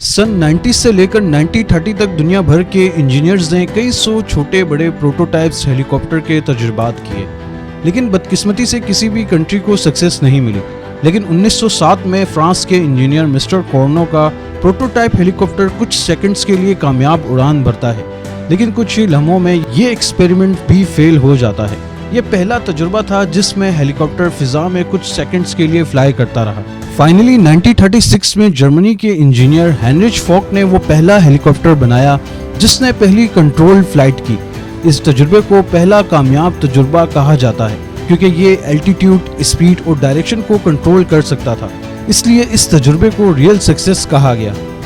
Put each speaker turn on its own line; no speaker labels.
सन 90 से लेकर 1930 तक दुनिया भर के इंजीनियर्स ने कई सौ छोटे बड़े प्रोटोटाइप्स हेलीकॉप्टर के तजुर्बात किए, लेकिन बदकिस्मती से किसी भी कंट्री को सक्सेस नहीं मिली। लेकिन 1907 में फ्रांस के इंजीनियर मिस्टर कॉर्नो का प्रोटोटाइप हेलीकॉप्टर कुछ सेकंड्स के लिए कामयाब उड़ान भरता है, लेकिन कुछ ही लम्हों में ये एक्सपेरिमेंट भी फेल हो जाता है। ये पहला तजुर्बा था जिसमें हेलीकॉप्टर फिजा में कुछ सेकंड्स के लिए फ्लाई करता रहा। फाइनली 1936 में जर्मनी के इंजीनियर हेनरिच फॉक ने वो पहला हेलीकॉप्टर बनाया जिसने पहली कंट्रोल फ्लाइट की। इस तजुर्बे को पहला कामयाब तजुर्बा कहा जाता है क्योंकि ये एल्टीट्यूड, स्पीड और डायरेक्शन को कंट्रोल कर सकता था, इसलिए इस तजुर्बे को रियल सक्सेस कहा गया।